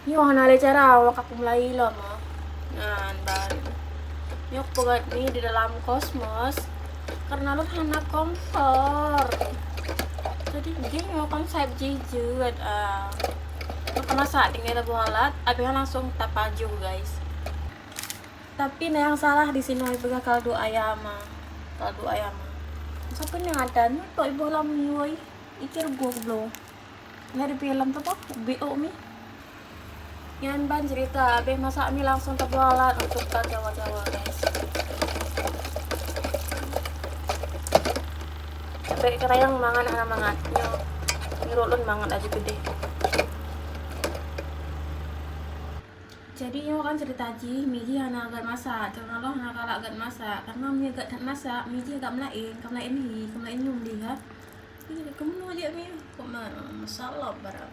Yung hanali cara awak aku mulai lo mo. Ngan ban. Yung pugat ni di dalam kosmos karena lo hana kompor. Jadi dia yung konsep jijut masak tinggal bualat, abis langsung tapaju guys. Tapi nah yang salah di sini ibu kaldu ayam kaldu ayam. Siapa yang ada nih kok ibu lam nih ikir goblo. Nyari film tuh kok BO mi. Yan ban cerita, abis masak mie langsung terbualat untuk Jawa-Jawa guys. Sampai kerayang mangan anak mangatnya, ngirulun mangan aja gede. Jadi yo kan cerita ji, miji hana agak masak, jangan lo hana kalak agak masak, karena mie agak masak, miji agak melain nyum dia. Ini kamu aja mie, kok masalah barang.